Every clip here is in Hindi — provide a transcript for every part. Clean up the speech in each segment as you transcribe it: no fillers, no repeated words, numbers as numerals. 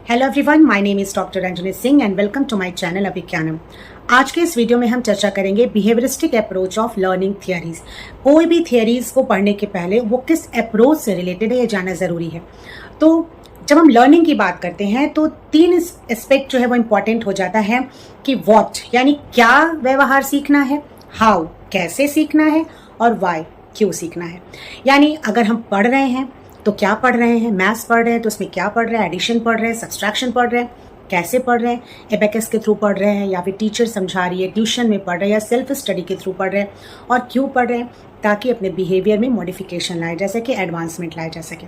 Hello everyone, my name is doctor Ranjani Singh and welcome to my channel Abhigyanam. आज के इस वीडियो में हम चर्चा करेंगे behaviouristic approach of learning theories. कोई भी थियरीज को पढ़ने के पहले वो किस अप्रोच से रिलेटेड है ये जानना ज़रूरी है। तो जब हम लर्निंग की बात करते हैं तो तीन एस्पेक्ट जो है वो इम्पॉर्टेंट हो जाता है कि व्हाट यानी क्या व्यवहार सीखना है, हाउ कैसे सीखना है, और वाई क्यों सीखना है। यानी अगर हम पढ़ रहे हैं तो क्या पढ़ रहे हैं, मैथ्स पढ़ रहे हैं तो उसमें क्या पढ़ रहे हैं, एडिशन पढ़ रहे हैं, सब्सट्रैक्शन पढ़ रहे हैं, कैसे पढ़ रहे हैं, एबेकस के थ्रू पढ़ रहे हैं या फिर टीचर समझा रही है ट्यूशन में पढ़ रहे हैं या सेल्फ स्टडी के थ्रू पढ़ रहे हैं, और क्यों पढ़ रहे हैं, ताकि अपने बिहेवियर में मॉडिफिकेशन लाए जा सके, एडवांसमेंट लाए जा सके।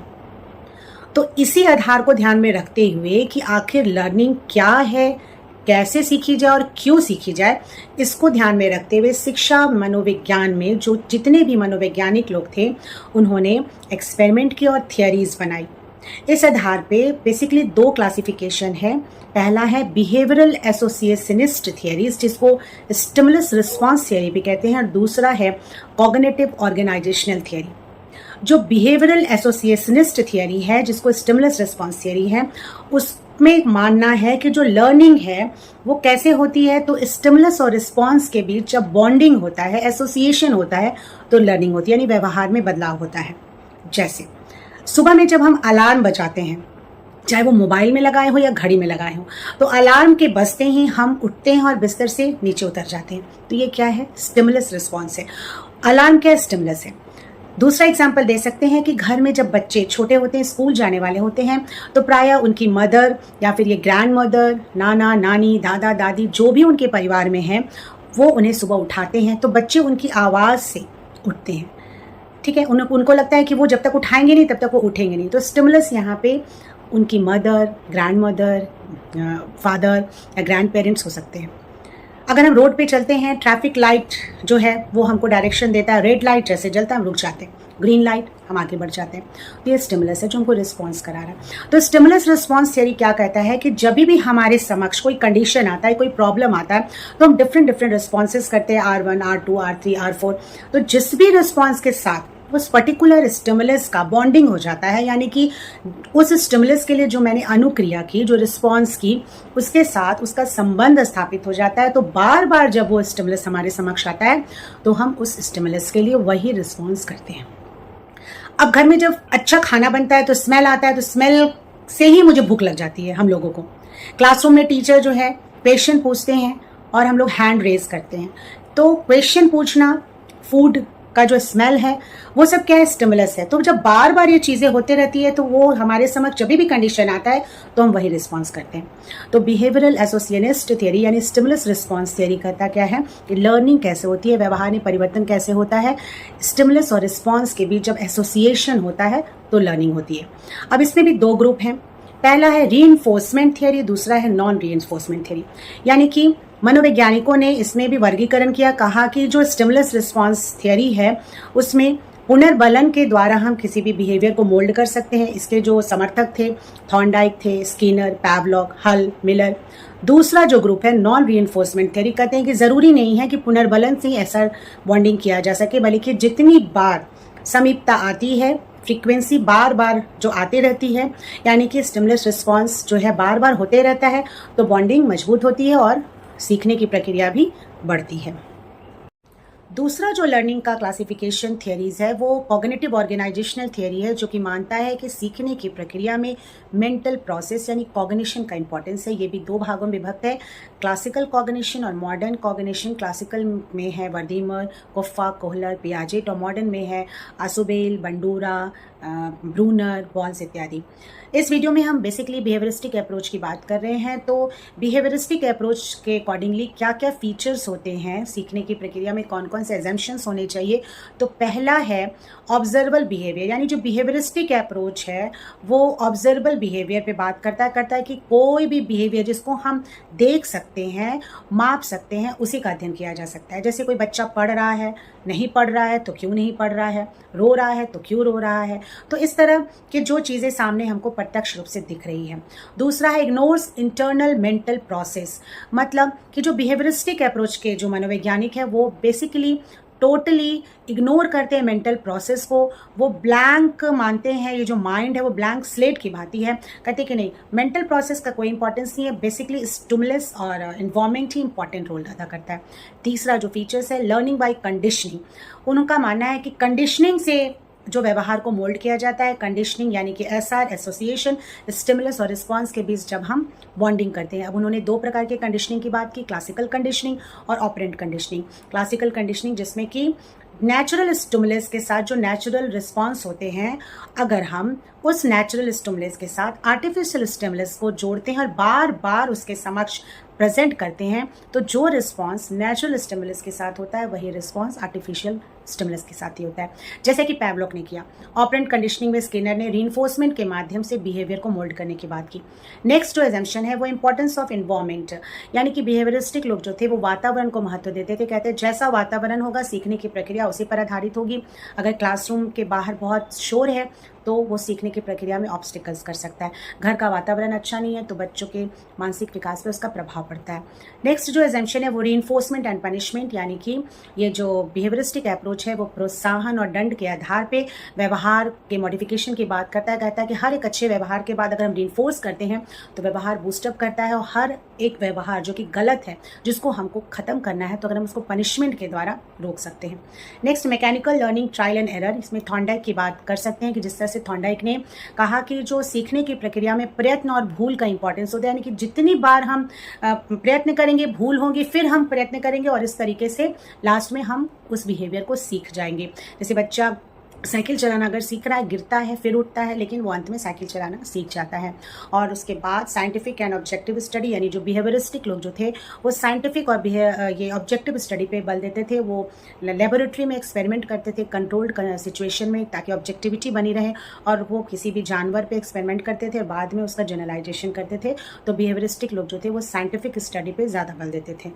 तो इसी आधार को ध्यान में रखते हुए कि आखिर लर्निंग क्या है, कैसे सीखी जाए और क्यों सीखी जाए, इसको ध्यान में रखते हुए शिक्षा मनोविज्ञान में जो जितने भी मनोवैज्ञानिक लोग थे उन्होंने एक्सपेरिमेंट की और थियरीज बनाई। इस आधार पे बेसिकली दो क्लासिफिकेशन है। पहला है बिहेवियरल एसोसिएशनिस्ट थियरीज, जिसको स्टिमुलस रिस्पॉन्स थियरी भी कहते हैं, और दूसरा है कॉग्निटिव ऑर्गेनाइजेशनल थियरी। जो बिहेवियरल एसोसिएशनिस्ट थियरी है, जिसको स्टिमुलस रिस्पॉन्स थियरी है, उसमें मानना है कि जो लर्निंग है वो कैसे होती है। तो स्टिमुलस और रिस्पॉन्स के बीच जब बॉन्डिंग होता है, एसोसिएशन होता है, तो लर्निंग होती है, यानी व्यवहार में बदलाव होता है। जैसे सुबह में जब हम अलार्म बजाते हैं, चाहे वो मोबाइल में लगाए हो या घड़ी में लगाए हो, तो अलार्म के बजते ही हम उठते हैं और बिस्तर से नीचे उतर जाते हैं। तो ये क्या है? स्टिमुलस रिस्पॉन्स है। अलार्म क्या है? स्टिमुलस है। दूसरा एग्जाम्पल दे सकते हैं कि घर में जब बच्चे छोटे होते हैं, स्कूल जाने वाले होते हैं, तो प्रायः उनकी मदर या फिर ये ग्रैंड मदर, नाना नानी, दादा दादी, जो भी उनके परिवार में हैं, वो उन्हें सुबह उठाते हैं। तो बच्चे उनकी आवाज़ से उठते हैं। ठीक है, उनको लगता है कि वो जब तक उठाएंगे नहीं तब तक वो उठेंगे नहीं। तो स्टिमुलस यहाँ पे उनकी मदर, ग्रैंड मदर, फादर या ग्रैंड पेरेंट्स हो सकते हैं। अगर हम रोड पे चलते हैं, ट्रैफिक लाइट जो है वो हमको डायरेक्शन देता है, रेड लाइट जैसे जलता है हम रुक जाते हैं, ग्रीन लाइट हम आगे बढ़ जाते हैं। तो ये स्टिमुलस है जो हमको रिस्पॉन्स करा रहा है। तो स्टिमुलस रिस्पॉन्स थियरी क्या कहता है कि जब भी हमारे समक्ष कोई कंडीशन आता है, कोई प्रॉब्लम आता है, तो हम डिफरेंट रिस्पॉन्सेज करते हैं, R1, R2, R3, R4। तो जिस भी रिस्पॉन्स के साथ उस पर्टिकुलर स्टिमुलस का बॉन्डिंग हो जाता है, यानी कि उस स्टिमुलस के लिए जो मैंने अनुक्रिया की, जो रिस्पॉन्स की, उसके साथ उसका संबंध स्थापित हो जाता है, तो बार बार जब वो स्टिमुलस हमारे समक्ष आता है तो हम उस स्टिमुलस के लिए वही रिस्पॉन्स करते हैं। अब घर में जब अच्छा खाना बनता है तो स्मेल आता है, तो स्मेल से ही मुझे भूख लग जाती है हम लोगों को। क्लासरूम में टीचर जो है क्वेश्चन पूछते हैं और हम लोग हैंड रेज करते हैं। तो क्वेश्चन पूछना, फूड का जो स्मेल है, वो सब क्या है? स्टिमुलस है। तो जब बार बार ये चीज़ें होते रहती है तो वो हमारे समझ जब भी कंडीशन आता है तो हम वही रिस्पॉन्स करते हैं। तो बिहेवियरल एसोसिएशनिस्ट थियरी यानी स्टिमुलस रिस्पॉन्स थियरी कहता क्या है कि लर्निंग कैसे होती है, व्यवहार में परिवर्तन कैसे होता है, स्टिमुलस और रिस्पॉन्स के बीच जब एसोसिएशन होता है तो लर्निंग होती है। अब इसमें भी दो ग्रुप हैं। पहला है रीइंफोर्समेंट थियरी, दूसरा है नॉन रीइंफोर्समेंट थियरी। यानी कि मनोवैज्ञानिकों ने इसमें भी वर्गीकरण किया, कहा कि जो स्टिमुलस रिस्पॉन्स थियरी है उसमें पुनर्बलन के द्वारा हम किसी भी बिहेवियर को मोल्ड कर सकते हैं। इसके जो समर्थक थे थॉर्नडाइक थे, स्किनर, पैवलॉक, हल, मिलर। दूसरा जो ग्रुप है नॉन रीइंफोर्समेंट थियरी, कहते हैं कि ज़रूरी नहीं है कि पुनर्बलन से ही ऐसा बॉन्डिंग किया जा सके, बल्कि जितनी बार समीपता आती है, फ्रीक्वेंसी बार बार जो आती रहती है, यानी कि स्टिमुलस रिस्पॉन्स जो है बार बार होते रहता है, तो बॉन्डिंग मजबूत होती है और सीखने की प्रक्रिया भी बढ़ती है। दूसरा जो लर्निंग का क्लासिफिकेशन थियरीज है वो कॉग्निटिव ऑर्गेनाइजेशनल थियरी है, जो कि मानता है कि सीखने की प्रक्रिया में मेंटल प्रोसेस यानी कॉग्निशन का इंपॉर्टेंस है। ये भी दो भागों में विभक्त है, क्लासिकल कॉग्निशन और मॉडर्न कॉग्निशन। क्लासिकल में है वर्दीमर, कोफ्फा, कोहलर, पियाजेट, और मॉडर्न में है आसुबेल, बंडूरा, ब्रूनर, बॉल्स इत्यादि। इस वीडियो में हम बेसिकली बिहेवियरिस्टिक अप्रोच की बात कर रहे हैं। तो बिहेवियरिस्टिक अप्रोच के अकॉर्डिंगली क्या क्या फीचर्स होते हैं, सीखने की प्रक्रिया में कौन कौन से एजम्पशंस होने चाहिए। तो पहला है ऑब्जर्वेबल बिहेवियर, यानी जो बिहेवियरिस्टिक अप्रोच है वो ऑब्जर्वेबल बिहेवियर पे बात करता है कि कोई भी बिहेवियर जिसको हम देख सकते हैं, माप सकते हैं, उसी का अध्ययन किया जा सकता है। जैसे कोई बच्चा पढ़ रहा है, नहीं पढ़ रहा है तो क्यों नहीं पढ़ रहा है, रो रहा है तो क्यों रो रहा है। तो इस तरह की जो चीज़ें सामने हमको प्रत्यक्ष रूप से दिख रही है। दूसरा है इग्नोर्स इंटरनल मेंटल प्रोसेस, मतलब कि जो बिहेवियरिस्टिक अप्रोच के जो मनोवैज्ञानिक है वो बेसिकली टोटली इग्नोर करते हैं मेंटल प्रोसेस को, वो ब्लैंक मानते हैं, ये जो माइंड है वो ब्लैंक स्लेट की भांति है, कहते हैं कि नहीं मेंटल प्रोसेस का कोई इंपॉर्टेंस नहीं है, बेसिकली स्टिमुलस और इन्वायरमेंट ही इंपॉर्टेंट रोल अदा करता है। तीसरा जो फीचर्स है लर्निंग बाय कंडीशनिंग, उनका मानना है कि कंडीशनिंग से जो व्यवहार को मोल्ड किया जाता है, कंडीशनिंग यानी कि एसआर एसोसिएशन, स्टिमुलस और रिस्पॉन्स के बीच जब हम बॉन्डिंग करते हैं। अब उन्होंने दो प्रकार के कंडीशनिंग की बात की, क्लासिकल कंडीशनिंग और ऑपरेंट कंडीशनिंग। क्लासिकल कंडीशनिंग जिसमें कि नेचुरल स्टिमुलस के साथ जो नेचुरल रिस्पॉन्स होते हैं, अगर हम उस नेचुरल स्टिमुलस के साथ आर्टिफिशियल स्टिमुलस को जोड़ते हैं और बार बार उसके समक्ष प्रेजेंट करते हैं, तो जो रिस्पॉन्स नेचुरल स्टिमुलस के साथ होता है वही रिस्पॉन्स आर्टिफिशियल स्टिमुलस के साथ ही होता है, जैसे कि पैवलोक ने किया। ऑपरेंट कंडीशनिंग में स्किनर ने रीइंफोर्समेंट के माध्यम से बिहेवियर को मोल्ड करने की बात की। नेक्स्ट जो एजम्पशन है वो इंपॉर्टेंस ऑफ एनवायरनमेंट, यानी कि बिहेवियरिस्टिक लोग जो थे वो वातावरण को महत्व देते थे। कहते हैं जैसा वातावरण होगा सीखने की प्रक्रिया उसी पर आधारित होगी। अगर क्लासरूम के बाहर बहुत शोर है तो वो सीखने की प्रक्रिया में ऑब्स्टिकल्स कर सकता है। घर का वातावरण अच्छा नहीं है तो बच्चों के मानसिक विकास पर उसका प्रभाव पड़ता है। नेक्स्ट जो एजम्पशन है वो रीइंफोर्समेंट एंड पनिशमेंट, यानी कि ये जो बिहेवियरिस्टिक अप्रोच है वो प्रोत्साहन और दंड के आधार पे व्यवहार के मॉडिफिकेशन की बात करता है। कहता है कि हर एक अच्छे व्यवहार के बाद अगर हम रीइंफोर्स करते हैं तो व्यवहार बूस्टअप करता है, और हर एक व्यवहार जो कि गलत है जिसको हमको खत्म करना है तो अगर हम उसको पनिशमेंट के द्वारा रोक सकते हैं। Next mechanical learning trial and error, इसमें थॉर्नडाइक की बात कर सकते हैं कि जिस तरह से थॉर्नडाइक ने कहा कि जो सीखने की प्रक्रिया में प्रयत्न और भूल का इंपॉर्टेंस होता है, यानी कि जितनी बार हम प्रयत्न करेंगे भूल होंगी, फिर हम प्रयत्न करेंगे और इस तरीके से लास्ट में हम उस बिहेवियर को सीख जाएंगे। जैसे बच्चा साइकिल चलाना अगर सीख रहा है, गिरता है फिर उठता है, लेकिन वो अंत में साइकिल चलाना सीख जाता है। और उसके बाद साइंटिफिक एंड ऑब्जेक्टिव स्टडी, यानी जो बिहेवियरिस्टिक लोग जो थे वो साइंटिफिक और ये ऑब्जेक्टिव स्टडी पे बल देते थे। वो लेबोरेटरी में एक्सपेरिमेंट करते थे कंट्रोल्ड सिचुएशन में, ताकि ऑब्जेक्टिविटी बनी रहे, और वो किसी भी जानवर पे एक्सपेरिमेंट करते थे और बाद में उसका जनरलाइजेशन करते थे। तो बिहेवियरिस्टिक लोग जो थे वो साइंटिफिक स्टडी पे ज़्यादा बल देते थे।